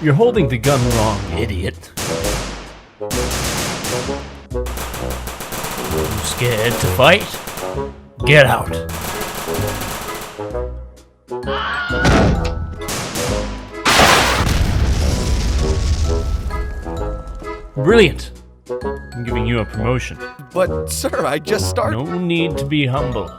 You're holding the gun wrong, idiot. You scared to fight? Get out. Brilliant. I'm giving you a promotion. But, sir, I just started. No need to be humble.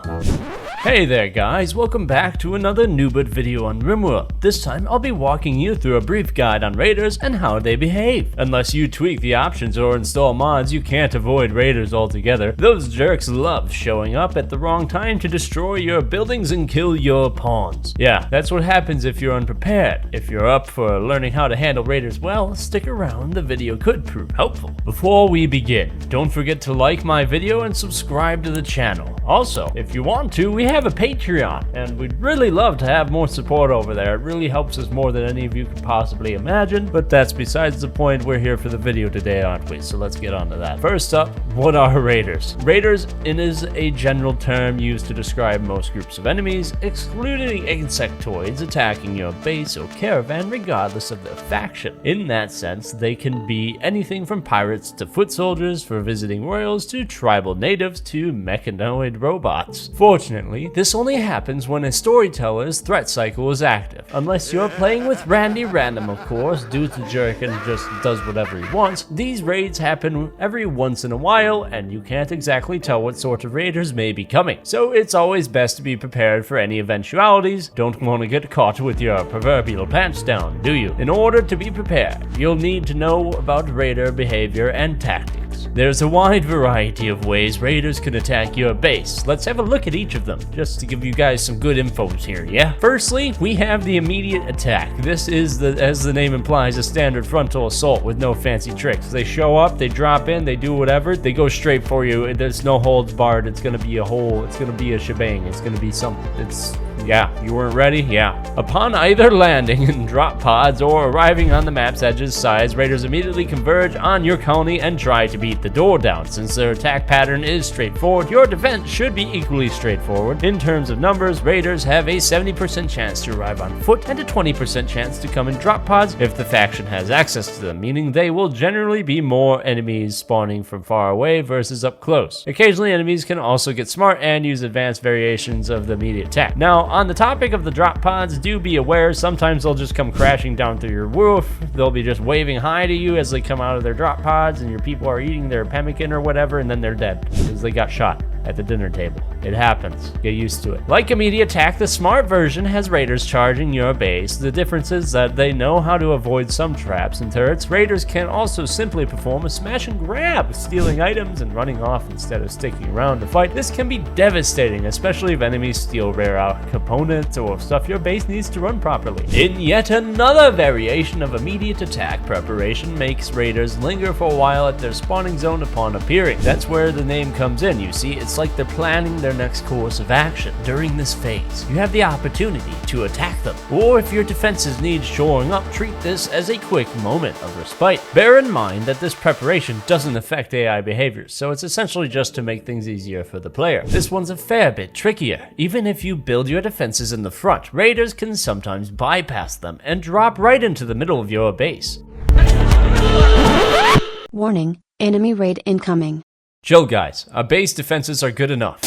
Hey there guys, welcome back to another Noobert video on Rimworld. This time I'll be walking you through a brief guide on raiders and how they behave. Unless you tweak the options or install mods, you can't avoid raiders altogether. Those jerks love showing up at the wrong time to destroy your buildings and kill your pawns. Yeah, that's what happens if you're unprepared. If you're up for learning how to handle raiders well, stick around, the video could prove helpful. Before we begin, don't forget to like my video and subscribe to the channel. Also, if you want to, we have a Patreon, and we'd really love to have more support over there. It really helps us more than any of you could possibly imagine, but that's besides the point. We're here for the video today, aren't we? So let's get on to that. First up, what are raiders? Raiders is a general term used to describe most groups of enemies, excluding insectoids attacking your base or caravan regardless of their faction. In that sense, they can be anything from pirates to foot soldiers, for visiting royals to tribal natives to mechanoid robots. Fortunately, this only happens when a storyteller's threat cycle is active. Unless you're playing with Randy Random, of course, dude's a jerk and just does whatever he wants. These raids happen every once in a while, and you can't exactly tell what sort of raiders may be coming. So it's always best to be prepared for any eventualities. Don't want to get caught with your proverbial pants down, do you? In order to be prepared, you'll need to know about raider behavior and tactics. There's a wide variety of ways raiders can attack your base. Let's have a look at each of them, just to give you guys some good info here, yeah? Firstly, we have the immediate attack. This is, as the name implies, a standard frontal assault with no fancy tricks. They show up, they drop in, they do whatever, they go straight for you. There's no holds barred. It's gonna be a whole, it's gonna be a shebang. It's gonna be something. Yeah, you weren't ready? Yeah. Upon either landing in drop pods or arriving on the map's edge's sides, raiders immediately converge on your colony and try to beat the door down. Since their attack pattern is straightforward, your defense should be equally straightforward. In terms of numbers, raiders have a 70% chance to arrive on foot and a 20% chance to come in drop pods if the faction has access to them, meaning they will generally be more enemies spawning from far away versus up close. Occasionally, enemies can also get smart and use advanced variations of the immediate attack. Now, on the topic of the drop pods, do be aware, sometimes they'll just come crashing down through your roof. They'll be just waving hi to you as they come out of their drop pods, and your people are eating their pemmican or whatever, and then they're dead because they got shot at the dinner table. It happens. Get used to it. Like immediate attack, the smart version has raiders charging your base. The difference is that they know how to avoid some traps and turrets. Raiders can also simply perform a smash and grab, stealing items and running off instead of sticking around to fight. This can be devastating, especially if enemies steal rare components or stuff your base needs to run properly. In yet another variation of immediate attack, preparation makes raiders linger for a while at their spawning zone upon appearing. That's where the name comes in. You see, it's like they're planning their next course of action. During this phase, you have the opportunity to attack them, or if your defenses need shoring up, treat this as a quick moment of respite. Bear in mind that this preparation doesn't affect AI behaviors, so it's essentially just to make things easier for the player. This one's a fair bit trickier. Even if you build your defenses in the front, raiders can sometimes bypass them and drop right into the middle of your base. Warning, enemy raid incoming. Chill guys, our base defenses are good enough.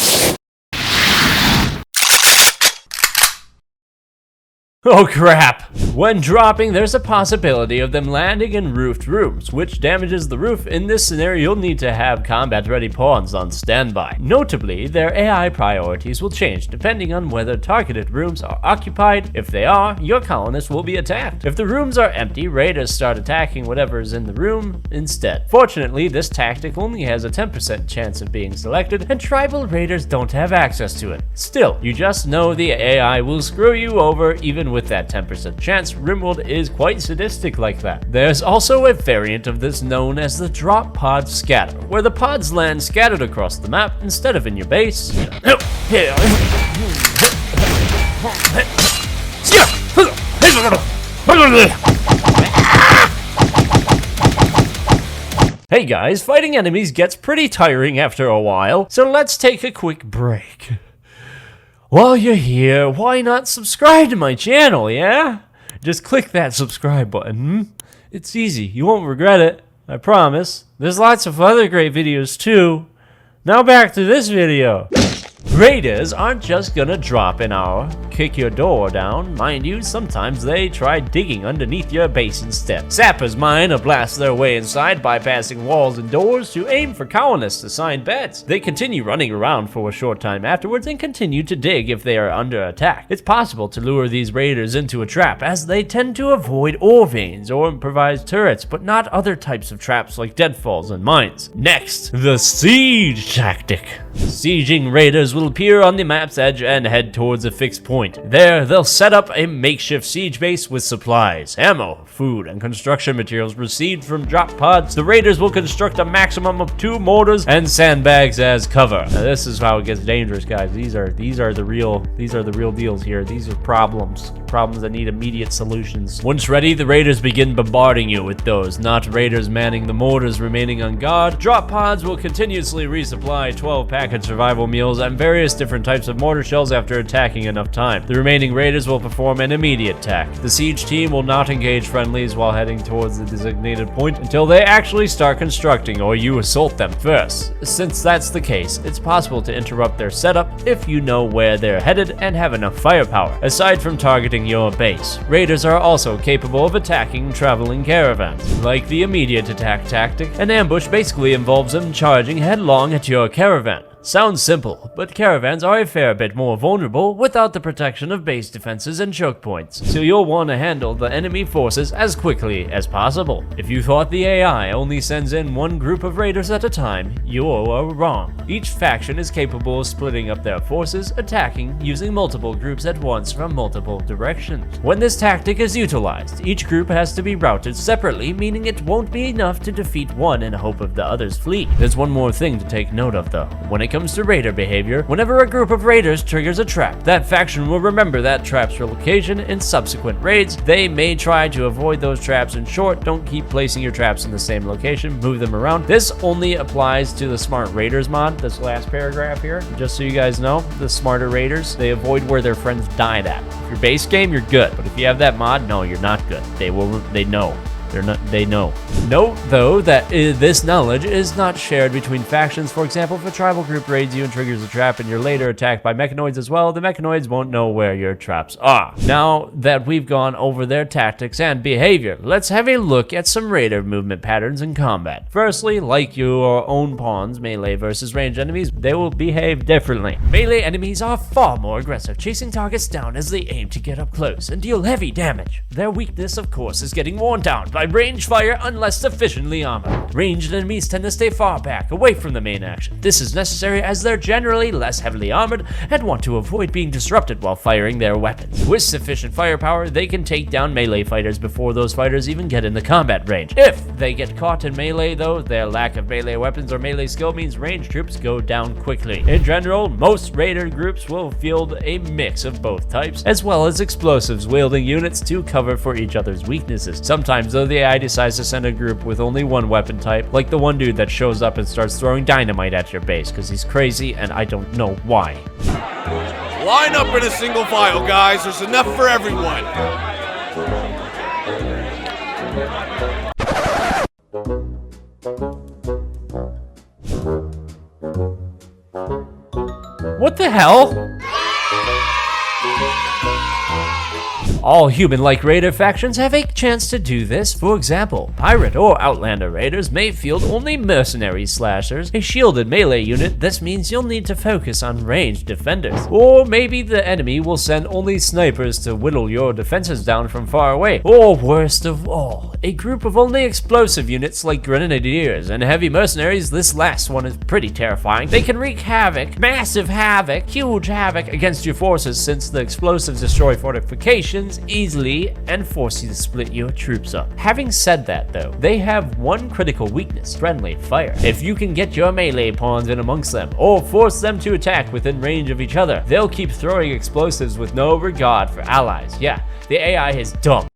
Oh crap! When dropping, there's a possibility of them landing in roofed rooms, which damages the roof. In this scenario, you'll need to have combat-ready pawns on standby. Notably, their AI priorities will change depending on whether targeted rooms are occupied. If they are, your colonists will be attacked. If the rooms are empty, raiders start attacking whatever is in the room instead. Fortunately, this tactic only has a 10% chance of being selected, and tribal raiders don't have access to it. Still, you just know the AI will screw you over even with that 10% chance. Rimworld is quite sadistic like that. There's also a variant of this known as the drop pod scatter, where the pods land scattered across the map instead of in your base. Hey guys, fighting enemies gets pretty tiring after a while, so let's take a quick break. While you're here, why not subscribe to my channel, yeah? Just click that subscribe button. It's easy, you won't regret it, I promise. There's lots of other great videos too. Now back to this video. Raiders aren't just gonna drop in our kick your door down. Mind you, sometimes they try digging underneath your base instead. Sappers mine or blast their way inside, bypassing walls and doors to aim for colonists assigned beds. They continue running around for a short time afterwards and continue to dig if they are under attack. It's possible to lure these raiders into a trap, as they tend to avoid ore veins or improvised turrets, but not other types of traps like deadfalls and mines. Next, the siege tactic. Sieging raiders will appear on the map's edge and head towards a fixed point. There, they'll set up a makeshift siege base with supplies, ammo, food, and construction materials received from drop pods. The raiders will construct a maximum of 2 mortars and sandbags as cover. Now, this is how it gets dangerous, guys. These are the real deals here. These are problems that need immediate solutions. Once ready, the raiders begin bombarding you with those. Not raiders manning the mortars remaining on guard. Drop pods will continuously resupply 12 packaged survival meals and various different types of mortar shells after attacking enough time. The remaining raiders will perform an immediate attack. The siege team will not engage friendlies while heading towards the designated point until they actually start constructing or you assault them first. Since that's the case, it's possible to interrupt their setup if you know where they're headed and have enough firepower. Aside from targeting your base, raiders are also capable of attacking traveling caravans. Like the immediate attack tactic, an ambush basically involves them charging headlong at your caravan. Sounds simple, but caravans are a fair bit more vulnerable without the protection of base defenses and choke points, so you'll want to handle the enemy forces as quickly as possible. If you thought the AI only sends in one group of raiders at a time, you are wrong. Each faction is capable of splitting up their forces, attacking using multiple groups at once from multiple directions. When this tactic is utilized, each group has to be routed separately, meaning it won't be enough to defeat one in hope of the others flee. There's one more thing to take note of though. When it comes to raider behavior, whenever a group of raiders triggers a trap, that faction will remember that trap's location in subsequent raids. They may try to avoid those traps. In short, don't keep placing your traps in the same location, move them around. This only applies to the smart raiders mod, this last paragraph here. Just so you guys know, the smarter raiders, they avoid where their friends died at. If your base game, you're good, but if you have that mod, no, you're not good. They know. They know. Note, though, that this knowledge is not shared between factions. For example, if a tribal group raids you and triggers a trap and you're later attacked by mechanoids as well, the mechanoids won't know where your traps are. Now that we've gone over their tactics and behavior, let's have a look at some raider movement patterns in combat. Firstly, like your own pawns, melee versus ranged enemies, they will behave differently. Melee enemies are far more aggressive, chasing targets down as they aim to get up close and deal heavy damage. Their weakness, of course, is getting worn down by range fire unless sufficiently armored. Ranged enemies tend to stay far back, away from the main action. This is necessary as they're generally less heavily armored and want to avoid being disrupted while firing their weapons. With sufficient firepower, they can take down melee fighters before those fighters even get in the combat range. If they get caught in melee though, their lack of melee weapons or melee skill means ranged troops go down quickly. In general, most raider groups will field a mix of both types, as well as explosives wielding units to cover for each other's weaknesses. Sometimes though, the AI decides to send a group with only one weapon type, like the one dude that shows up and starts throwing dynamite at your base because he's crazy and I don't know why. Line up in a single file, guys. There's enough for everyone. What the hell? All human-like raider factions have a chance to do this. For example, pirate or outlander raiders may field only mercenary slashers, a shielded melee unit. This means you'll need to focus on ranged defenders. Or maybe the enemy will send only snipers to whittle your defenses down from far away. Or worst of all, a group of only explosive units like grenadiers and heavy mercenaries. This last one is pretty terrifying. They can wreak havoc, massive havoc, huge havoc against your forces, since the explosives destroy fortifications easily and force you to split your troops up. Having said that though, they have one critical weakness: friendly fire. If you can get your melee pawns in amongst them or force them to attack within range of each other, they'll keep throwing explosives with no regard for allies. Yeah, the AI is dumb.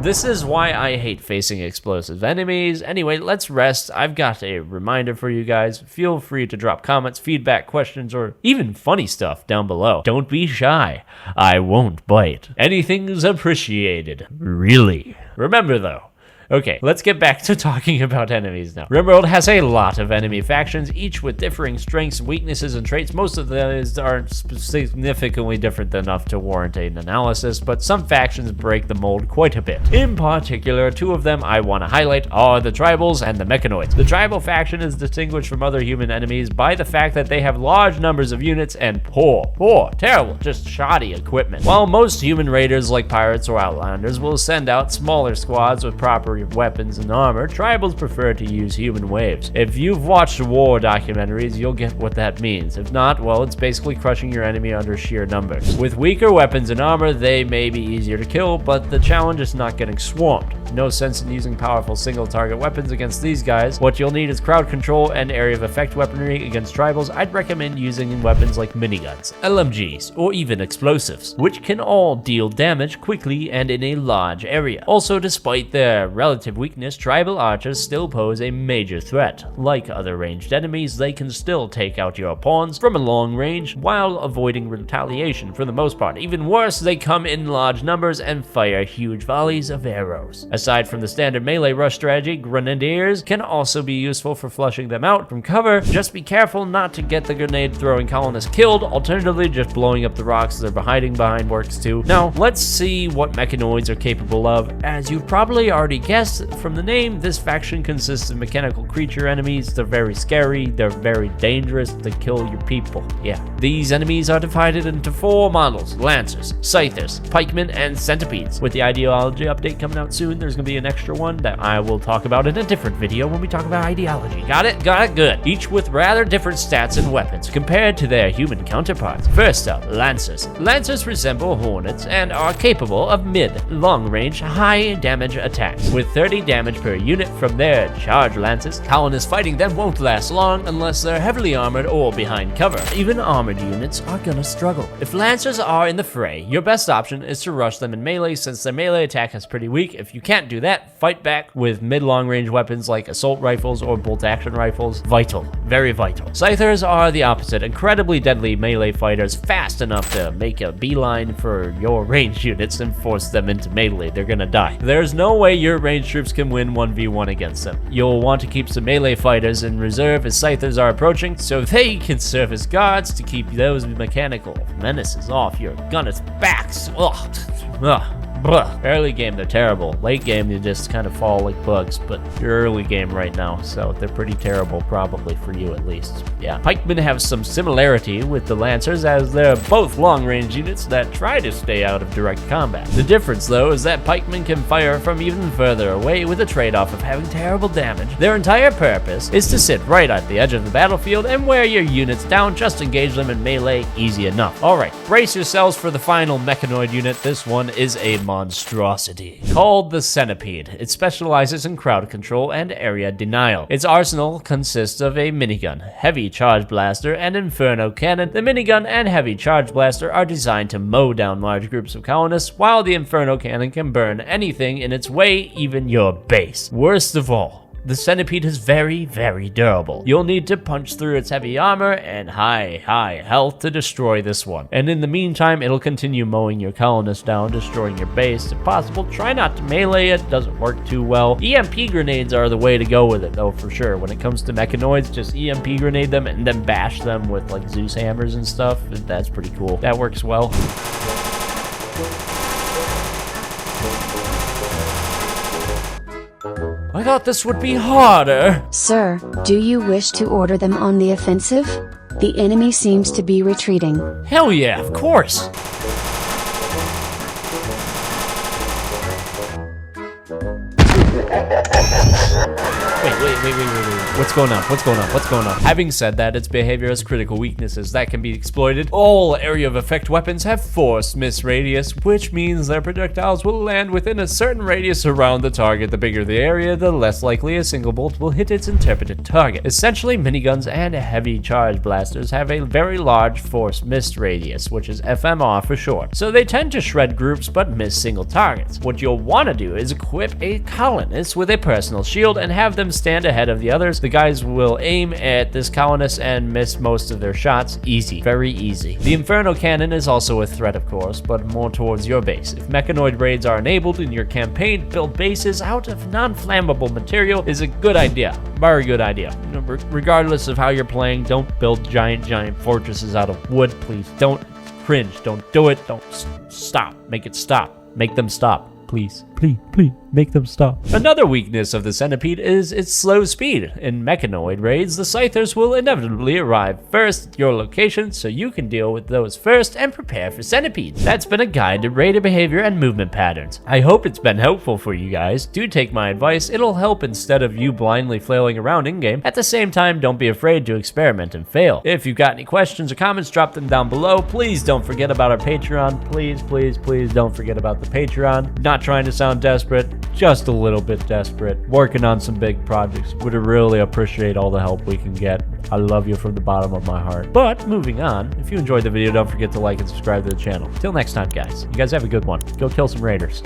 This is why I hate facing explosive enemies. Anyway, let's rest. I've got a reminder for you guys. Feel free to drop comments, feedback, questions, or even funny stuff down below. Don't be shy. I won't bite. Anything's appreciated. Really. Remember though, okay, let's get back to talking about enemies now. Rimworld has a lot of enemy factions, each with differing strengths, weaknesses, and traits. Most of those aren't significantly different enough to warrant an analysis, but some factions break the mold quite a bit. In particular, two of them I want to highlight are the tribals and the mechanoids. The tribal faction is distinguished from other human enemies by the fact that they have large numbers of units and terrible, just shoddy equipment. While most human raiders like pirates or outlanders will send out smaller squads with proper weapons and armor, tribals prefer to use human waves. If you've watched war documentaries, you'll get what that means. If not, well, it's basically crushing your enemy under sheer numbers. With weaker weapons and armor, they may be easier to kill, but the challenge is not getting swarmed. No sense in using powerful single target weapons against these guys. What you'll need is crowd control and area of effect weaponry against tribals. I'd recommend using weapons like miniguns, LMGs, or even explosives, which can all deal damage quickly and in a large area. Also, despite their relative weakness, tribal archers still pose a major threat. Like other ranged enemies, they can still take out your pawns from a long range while avoiding retaliation for the most part. Even worse, they come in large numbers and fire huge volleys of arrows. Aside from the standard melee rush strategy, grenadiers can also be useful for flushing them out from cover. Just be careful not to get the grenade throwing colonists killed, alternatively just blowing up the rocks they're hiding behind works too. Now, let's see what mechanoids are capable of. As you've probably already guessed from the name, this faction consists of mechanical creature enemies. They're very scary, they're very dangerous, they kill your people. Yeah. These enemies are divided into 4 models: Lancers, Scythers, Pikemen, and Centipedes. With the ideology update coming out soon, there's gonna be an extra one that I will talk about in a different video when we talk about ideology. Got it? Got it? Good. Each with rather different stats and weapons compared to their human counterparts. First up, Lancers. Lancers resemble hornets and are capable of mid, long-range, high-damage attacks. With 30 damage per unit from their charge lances, colonists fighting them won't last long unless they're heavily armored or behind cover. Even armored units are gonna struggle. If Lancers are in the fray, your best option is to rush them in melee since their melee attack is pretty weak. If you can't do that, fight back with mid-long range weapons like assault rifles or bolt-action rifles. Vital. Very vital. Scythers are the opposite. Incredibly deadly melee fighters, fast enough to make a beeline for your ranged units and force them into melee. They're gonna die. There's no way your ranged troops can win 1v1 against them. You'll want to keep some melee fighters in reserve as Scythers are approaching, so they can serve as guards to keep those mechanical menaces off your gunners' backs. Ugh. Early game, they're terrible. Late game, they just kind of fall like bugs, but you're early game right now, so they're pretty terrible, probably for you at least. Yeah. Pikemen have some similarity with the Lancers, as they're both long-range units that try to stay out of direct combat. The difference, though, is that Pikemen can fire from even further away with a trade-off of having terrible damage. Their entire purpose is to sit right at the edge of the battlefield and wear your units down. Just engage them in melee, easy enough. Alright, brace yourselves for the final mechanoid unit. This one is a monstrosity. Called the Centipede, it specializes in crowd control and area denial. Its arsenal consists of a minigun, heavy charge blaster, and inferno cannon. The minigun and heavy charge blaster are designed to mow down large groups of colonists, while the inferno cannon can burn anything in its way, even your base. Worst of all, the Centipede is very, very durable. You'll need to punch through its heavy armor and high health to destroy this one. And in the meantime, it'll continue mowing your colonists down, destroying your base. If possible, try not to melee it, doesn't work too well. EMP grenades are the way to go with it though, for sure. When it comes to mechanoids, just EMP grenade them and then bash them with like Zeus hammers and stuff. That's pretty cool. That works well. I thought this would be harder. Sir, do you wish to order them on the offensive? The enemy seems to be retreating. Hell yeah, of course. What's going on? What's going on? What's going on? Having said that, its behavior has critical weaknesses that can be exploited. All area of effect weapons have force miss radius, which means their projectiles will land within a certain radius around the target. The bigger the area, the less likely a single bolt will hit its interpreted target. Essentially, miniguns and heavy charge blasters have a very large force miss radius, which is FMR for short. So they tend to shred groups but miss single targets. What you'll want to do is equip a colonist with a personal shield and have them stand ahead of the others. The guys will aim at this colonist and miss most of their shots. Easy, very easy. The Inferno Cannon is also a threat, of course, but more towards your base. If mechanoid raids are enabled in your campaign, build bases out of non-flammable material is a good idea. Very good idea. Regardless of how you're playing, don't build giant fortresses out of wood, please. Don't cringe. Don't do it. Don't stop. Make it stop. Make them stop. Please, make them stop. Another weakness of the Centipede is its slow speed. In mechanoid raids, the Scythers will inevitably arrive first at your location, so you can deal with those first and prepare for centipedes. That's been a guide to raider behavior and movement patterns. I hope it's been helpful for you guys. Do take my advice, it'll help instead of you blindly flailing around in-game. At the same time, don't be afraid to experiment and fail. If you've got any questions or comments, drop them down below. Please don't forget about our Patreon. Please don't forget about the Patreon. Not trying to sound desperate, just a little bit desperate. Working on some big projects. Would really appreciate all the help we can get. I love you from the bottom of my heart. But moving on, if you enjoyed the video, don't forget to like and subscribe to the channel. Till next time, guys. You guys have a good one. Go kill some raiders.